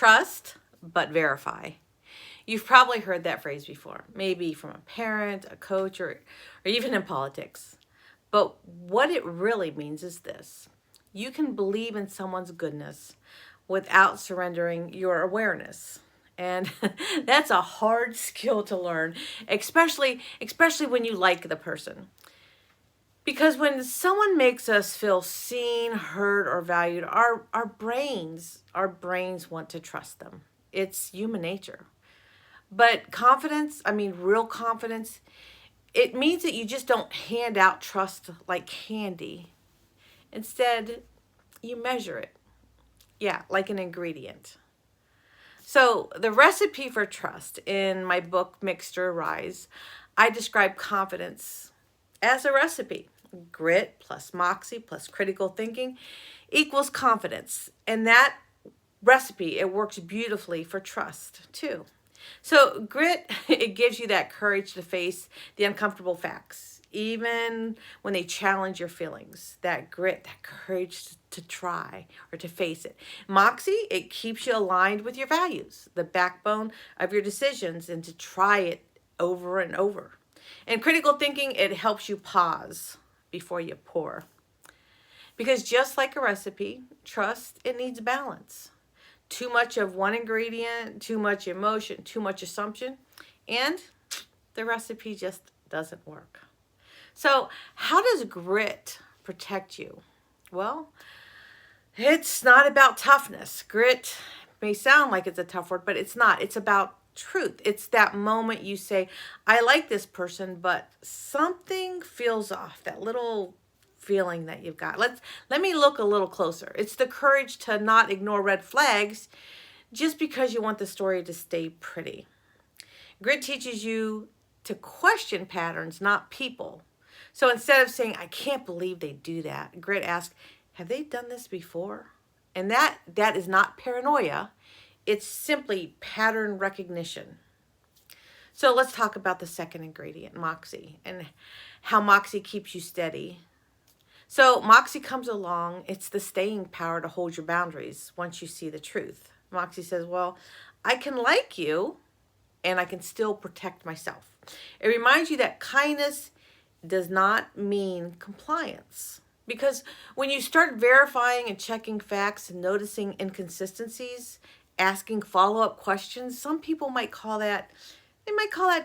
Trust, but verify. You've probably heard that phrase before, maybe from a parent, a coach, or even in politics. But what it really means is this: you can believe in someone's goodness without surrendering your awareness. And that's a hard skill to learn, especially when you like the person. Because when someone makes us feel seen, heard, or valued, our brains want to trust them. It's human nature. But confidence, I mean real confidence, it means that you just don't hand out trust like candy. Instead, you measure it. Yeah, like an ingredient. So, the recipe for trust in my book, Mixture Rise, I describe confidence as a recipe. Grit plus Moxie plus critical thinking equals confidence. And that recipe, it works beautifully for trust too. So grit, it gives you that courage to face the uncomfortable facts, even when they challenge your feelings. That grit, that courage to try or to face it. Moxie, it keeps you aligned with your values, the backbone of your decisions, and to try it over and over. And critical thinking, it helps you pause before you pour. Because just like a recipe, trust, it needs balance. Too much of one ingredient, too much emotion, too much assumption, and the recipe just doesn't work. So how does grit protect you? Well, it's not about toughness. Grit may sound like it's a tough word, but it's not. It's about truth. It's that moment you say, I like this person, but something feels off. That little feeling that you've got. Let me look a little closer. It's the courage to not ignore red flags just because you want the story to stay pretty. Grit teaches you to question patterns, not people. So instead of saying, I can't believe they do that, grit asks, have they done this before? And that is not paranoia. It's simply pattern recognition. So let's talk about the second ingredient, Moxie, and how Moxie keeps you steady. So Moxie comes along. It's the staying power to hold your boundaries once you see the truth. Moxie says, well, I can like you and I can still protect myself. It reminds you that kindness does not mean compliance. Because when you start verifying and checking facts and noticing inconsistencies, asking follow-up questions, some people might call that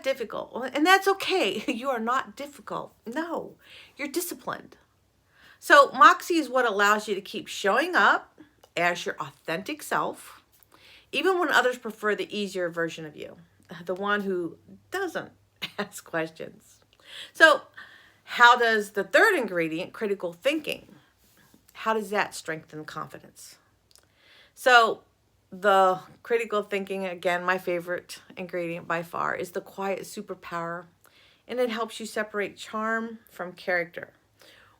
difficult. And that's okay. You are not difficult. No, you're disciplined. So Moxie is what allows you to keep showing up as your authentic self, even when others prefer the easier version of you, the one who doesn't ask questions. So how does the third ingredient, critical thinking, how does that strengthen confidence? So the critical thinking, again, my favorite ingredient by far, is the quiet superpower, and it helps you separate charm from character,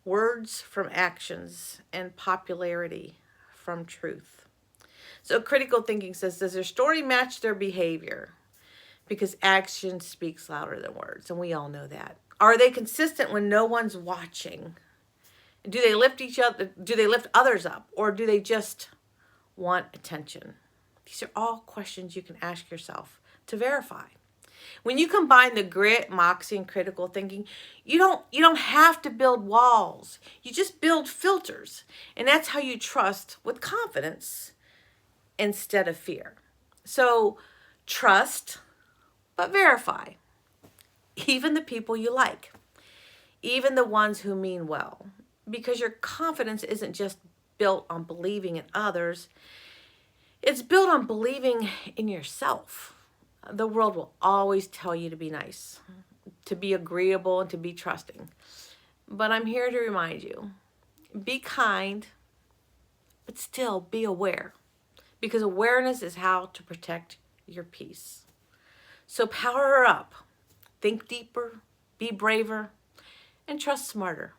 words from actions, and popularity from truth. So critical thinking says, does their story match their behavior? Because action speaks louder than words, and we all know that. Are they consistent when no one's watching? Do they lift each other? Do they lift others up, or do they just want attention? These are all questions you can ask yourself to verify. When you combine the grit, Moxie, and critical thinking, you don't have to build walls. You just build filters. And that's how you trust with confidence instead of fear. So trust, but verify. Even the people you like. Even the ones who mean well. Because your confidence isn't just built on believing in others. It's built on believing in yourself. The world will always tell you to be nice, to be agreeable, and to be trusting. But I'm here to remind you, be kind, but still be aware. Because awareness is how to protect your peace. So power her up. Think deeper, be braver, and trust smarter.